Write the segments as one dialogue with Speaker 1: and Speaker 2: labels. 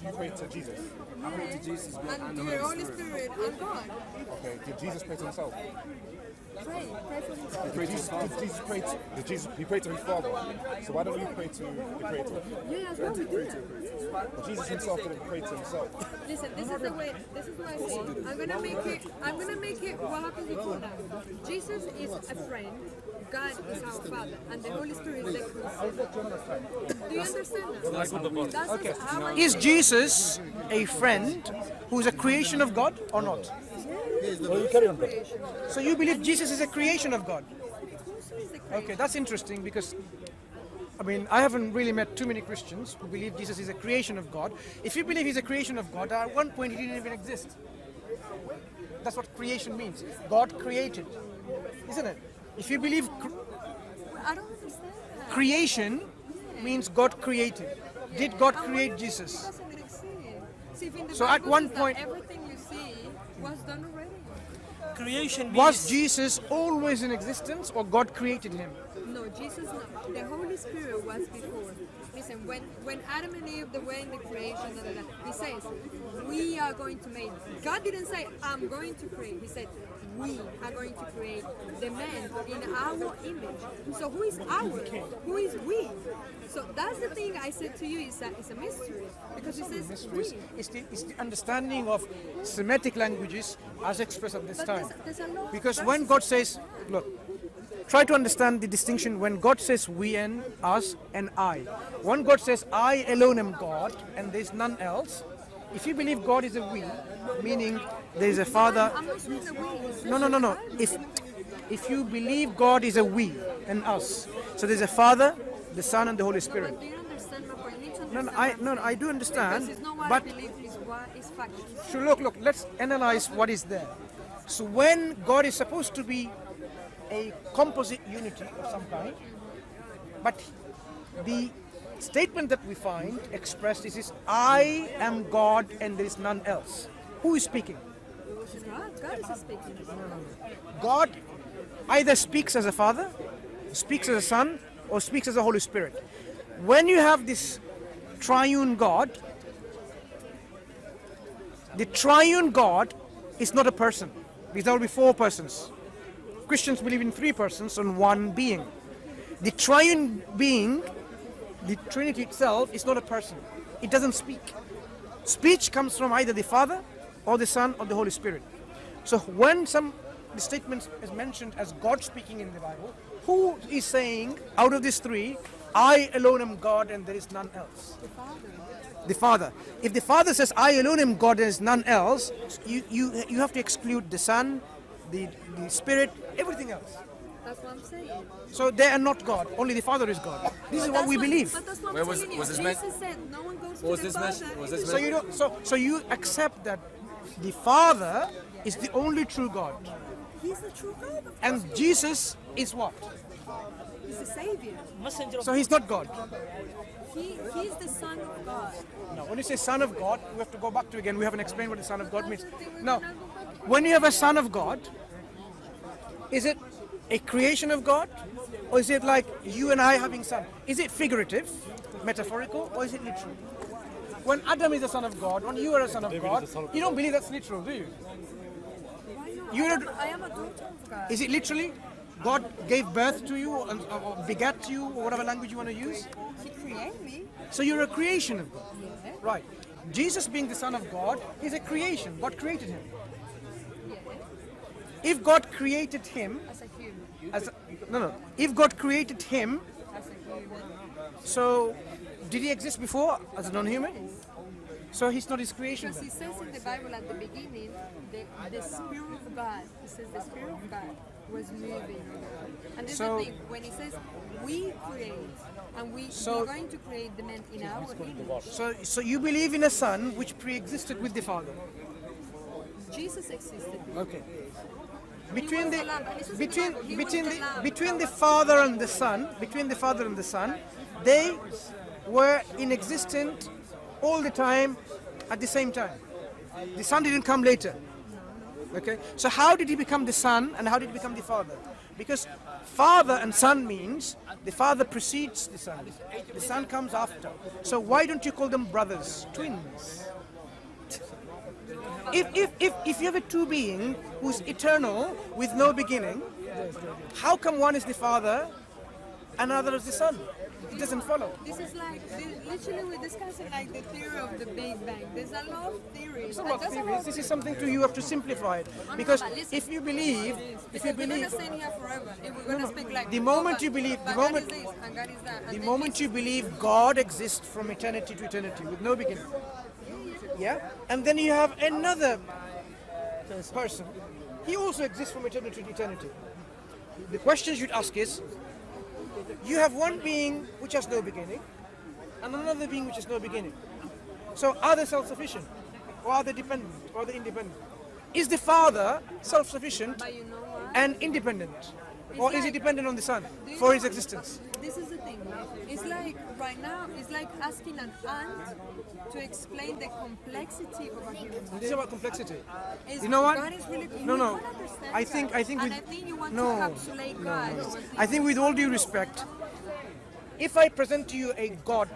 Speaker 1: you pray to Jesus?
Speaker 2: I pray to Jesus and the Holy Spirit and God.
Speaker 1: Okay, did Jesus pray to himself?
Speaker 2: Pray for himself.
Speaker 1: Did Jesus he prayed to his Father? So why don't you pray to the Creator?
Speaker 2: Yeah, as well we do that.
Speaker 1: But Jesus himself didn't pray to himself.
Speaker 2: Listen, this is the way. This is what I say. I'm gonna make it. What happens before that? Jesus is a friend. God is our Father, and the Holy Spirit is the Creator. Do you understand that?
Speaker 3: Okay.
Speaker 2: How I
Speaker 3: Is Jesus a friend who is a creation of God or not?
Speaker 1: Well, you carry on, bro.
Speaker 3: So you believe Jesus is a creation of God? Okay, that's interesting because, I mean, I haven't really met too many Christians who believe Jesus is a creation of God. If you believe he's a creation of God, at one point he didn't even exist. That's what creation means. God created, isn't it? If you believe
Speaker 2: I don't understand that.
Speaker 3: creation means God created. Did God create Jesus?
Speaker 2: Doesn't exist. See, if in the
Speaker 3: So
Speaker 2: Bible
Speaker 3: at one
Speaker 2: says that
Speaker 3: point-
Speaker 2: everything you see was done already.
Speaker 4: Creation means
Speaker 3: Was Jesus always in existence or God created him?
Speaker 2: No, Jesus not. The Holy Spirit was before. Listen, when Adam and Eve they were in the creation, he says, we are going to make. God didn't say, I'm going to create. He said, we are going to create the man in our image. So who is our? Who is we? So that's the thing I said to you, it's a mystery. Because it says we.
Speaker 3: It's the understanding of Semitic languages as expressed at this
Speaker 2: But
Speaker 3: time.
Speaker 2: there's a lot of
Speaker 3: Because when God says, look, try to understand the distinction when God says we and us and I. When God says I alone am God and there's none else, if you believe God is a we, meaning there is a Father.
Speaker 2: I'm not saying that we.
Speaker 3: No. If you believe God is a we and us, so there's a Father, the Son, and the Holy Spirit.
Speaker 2: Do you understand my point? You need to
Speaker 3: No,
Speaker 2: understand
Speaker 3: I do understand,
Speaker 2: Because it's not what
Speaker 3: but
Speaker 2: I believe, it's what is factual.
Speaker 3: so look, let's analyze what is there. So when God is supposed to be a composite unity of some kind, but the statement that we find expressed is I am God and there is none else. Who is speaking?
Speaker 2: God is speaking.
Speaker 3: God either speaks as a Father, speaks as a Son, or speaks as a Holy Spirit. When you have this triune God, the triune God is not a person. There will be four persons. Christians believe in three persons and one being. The triune being, the Trinity itself, is not a person. It doesn't speak. Speech comes from either the Father or the Son or the Holy Spirit. So when the statement is mentioned as God speaking in the Bible, who is saying out of these three, I alone am God and there is none else? The Father. If the Father says, I alone am God and there is none else, you have to exclude the Son, the Spirit, everything else.
Speaker 2: That's what I'm saying.
Speaker 3: So they are not God, only the Father is God. This is what we believe.
Speaker 2: But that's what
Speaker 4: Where
Speaker 2: I'm
Speaker 4: was-
Speaker 2: telling you.
Speaker 4: was this
Speaker 2: Jesus said no one goes to
Speaker 4: was
Speaker 2: the
Speaker 4: this
Speaker 2: Father.
Speaker 4: mentioned? Was this
Speaker 3: So you don't, so you accept that the Father is the only true God.
Speaker 2: He's the true God.
Speaker 3: And Jesus is what?
Speaker 2: He's the Savior.
Speaker 4: messenger of
Speaker 3: So he's not God.
Speaker 2: He's the Son of God.
Speaker 3: No, when you say Son of God, we have to go back to again. We haven't explained what the Son of God means. Now, when you have a Son of God, is it a creation of God? Or is it like you and I having son? Is it figurative, metaphorical, or is it literal? When Adam is a son of God, when you are a son of God, you don't believe that's literal, do you? You don't,
Speaker 2: I am a daughter of God.
Speaker 3: is it literally? God gave birth to you, or begat you, or whatever language you want to use?
Speaker 2: He created me.
Speaker 3: So you're a creation of God. Right. Jesus being the Son of God is a creation. God created him. If God created him,
Speaker 2: As a human.
Speaker 3: If God created him,
Speaker 2: As a human.
Speaker 3: so did he exist before as a non-human? So he's not his creation
Speaker 2: Because
Speaker 3: then.
Speaker 2: it says in the Bible at the beginning, the Spirit of God, it says the Spirit of God was moving. And this
Speaker 3: So-
Speaker 2: is the thing, when he says we create, and we're going to create the man in our image.
Speaker 3: So you believe in a son which pre-existed with the Father.
Speaker 2: Jesus existed.
Speaker 3: Okay. Between
Speaker 2: was
Speaker 3: the
Speaker 2: the Lamb. This is
Speaker 3: between
Speaker 2: the Bible. He
Speaker 3: between
Speaker 2: was
Speaker 3: the
Speaker 2: the Lamb.
Speaker 3: between the Father and the Son, they were in existence all the time at the same time. The Son didn't come later. Okay, so how did he become the son and how did he become the father? Because father and son means the father precedes the son comes after. So why don't you call them brothers, twins? If you have a two being who's eternal with no beginning, how come one is the father and another is the son? It doesn't follow.
Speaker 2: This is like, literally we're discussing like the theory of the Big Bang. There's a lot of theories.
Speaker 3: It's not about theories. This is something you have to simplify it. Because if you believe,
Speaker 2: we're gonna stand here forever. If we're gonna speak like
Speaker 3: the moment you believe,
Speaker 2: God is this and God is that. And
Speaker 3: the
Speaker 2: then
Speaker 3: moment you believe God exists from eternity to eternity with no beginning, yeah, and then you have another person, he also exists from eternity to eternity. The question you should ask is, you have one being which has no beginning, and another being which has no beginning. So are they self-sufficient, or are they dependent, or are they independent? Is the father self-sufficient
Speaker 2: But you know what?
Speaker 3: and independent, or is he
Speaker 2: like-
Speaker 3: dependent on the son
Speaker 2: Do you
Speaker 3: for
Speaker 2: know
Speaker 3: his
Speaker 2: what?
Speaker 3: existence?
Speaker 2: This is the thing. It's like right now, it's like asking an ant to explain the complexity of a human being.
Speaker 3: This is about complexity.
Speaker 2: It's-
Speaker 3: You know what?
Speaker 2: God is really,
Speaker 3: No,
Speaker 2: you
Speaker 3: no.
Speaker 2: don't understand
Speaker 3: I think
Speaker 2: that.
Speaker 3: with
Speaker 2: and I think you want
Speaker 3: no,
Speaker 2: to encapsulate God. in one thing.
Speaker 3: I think with all due respect, if I present to you a God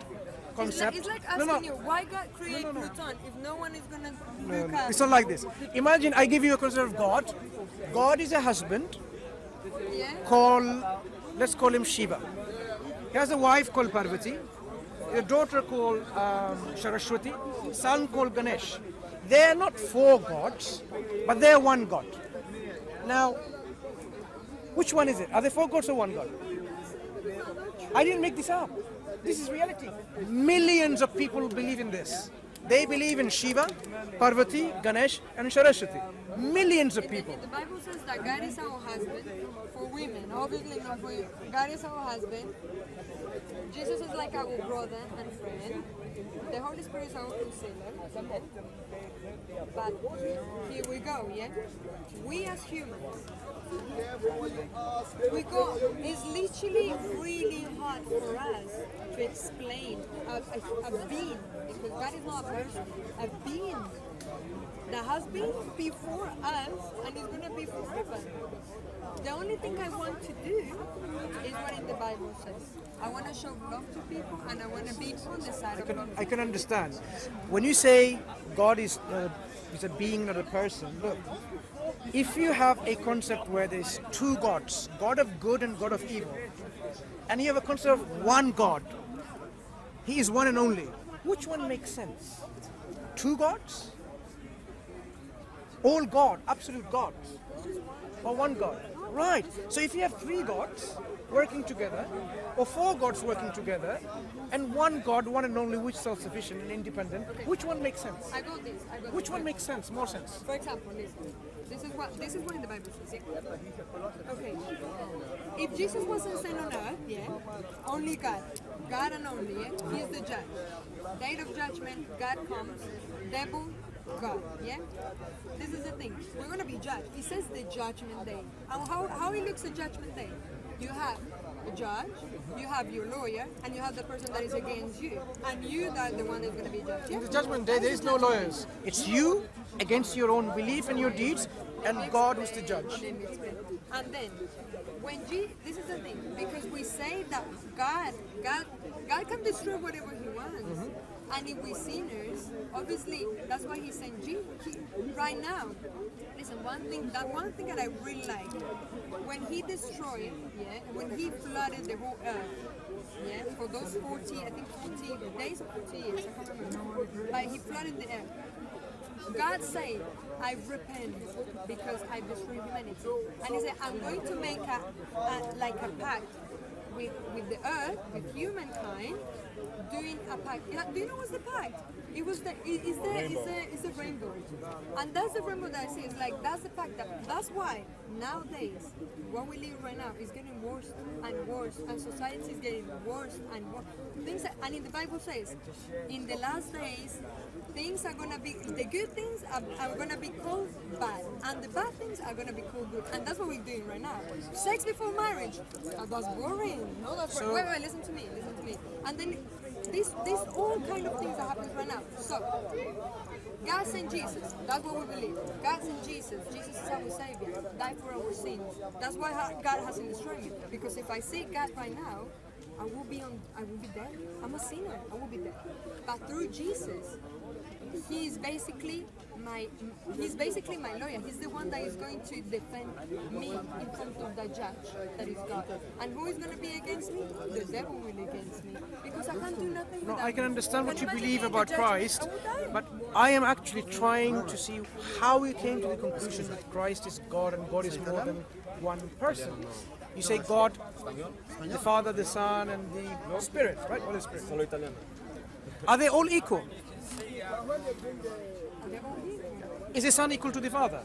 Speaker 3: concept,
Speaker 2: It's like
Speaker 3: no,
Speaker 2: asking
Speaker 3: no,
Speaker 2: you, why God create Pluton if no one is going to look
Speaker 3: no,
Speaker 2: at
Speaker 3: it's not like this. Imagine I give you a concept of God. God is a husband
Speaker 2: yeah?
Speaker 3: called, let's call him Shiva. He has a wife called Parvati, a daughter called Saraswati, son called Ganesh. They are not four gods, but they are one God. Now, which one is it? Are they four gods or one God? I didn't make this up. This is reality. Millions of people believe in this. They believe in Shiva, Parvati, Ganesh, and Saraswati. Millions of people.
Speaker 2: The Bible says that God is our husband for women, obviously not for you. God is our husband. Jesus is like our brother and friend. The Holy Spirit is our concealer. But here we go, yeah? We as humans, it's literally really hard for us to explain a being, because God is not a person, a being that has been before us and is going to be forever. The only thing I want to do is what in the Bible says. I want to show love to people and I want to be on the side of love.
Speaker 3: I can understand. When you say God is a being, not a person, look, if you have a concept where there's two gods, God of good and God of evil, and you have a concept of one God, He is one and only, which one makes sense? Two gods? All God, absolute God, or one God? Right. So if you have three gods working together, or four gods working together, and one God, one and only, which is self-sufficient and independent, which one makes sense?
Speaker 2: I got this.
Speaker 3: Which one makes sense, more sense?
Speaker 2: For example, listen. This is what in the Bible says. Yeah? Okay. If Jesus wasn't sent on earth, yeah, only God and only, yeah, He is the judge. Day of judgment, God comes, devil, God, yeah? This is the thing. We're gonna be judged. He says the judgment day. And how it looks at judgment day? You have a judge, you have your lawyer, and you have the person that is against you. And you are the one that's gonna be judged.
Speaker 3: In the judgment day, there is no lawyers. It's you against your own belief and your deeds, and God who's the judge.
Speaker 2: And then, this is the thing, because we say that God can destroy whatever He wants. And if we're sinners, obviously, that's why He sent Jesus. Right now, listen, one thing that I really like, when He destroyed, yeah, when He flooded the whole earth, yeah, for those 40 days or 40 years, I can't remember, but He flooded the earth. God said, I repent because I destroyed humanity. And He said, I'm going to make a pact with the earth, with humankind, doing a pact. Do you know what's the pact? It was it's a rainbow. And that's the rainbow that I see. It's like, that's the pact. That's why nowadays, what we live right now is getting worse and worse, and society is getting worse and worse. And in the Bible says, in the last days, things are gonna be, the good things are gonna be called bad, and the bad things are gonna be called good, and that's what we're doing right now. Sex before marriage, that's boring. No, that's boring. Wait, listen to me. And then These all kind of things that happen right now. So, God sent Jesus. That's what we believe. God sent Jesus. Jesus is our Savior. Died for our sins. That's why God hasn't destroyed me. Because if I see God right now, I will be dead. I'm a sinner. I will be dead. But through Jesus, He's basically my lawyer. He's the one that is going to defend me in front of the judge, that is God. And who is going to be against me? The devil will be against me, because I can't do nothing
Speaker 3: No,
Speaker 2: without
Speaker 3: I can
Speaker 2: him.
Speaker 3: understand what
Speaker 2: Can
Speaker 3: you
Speaker 2: imagine
Speaker 3: believe
Speaker 2: being
Speaker 3: about
Speaker 2: the judge?
Speaker 3: Christ,
Speaker 2: I will die.
Speaker 3: but I am actually trying to see how you came to the conclusion that Christ is God and God is more than one person. You say God, the Father, the Son, and the Spirit, right? Holy Spirit.
Speaker 1: Solo italiano.
Speaker 3: Are they all equal?
Speaker 2: Are they all equal?
Speaker 3: Is the Son equal to the Father?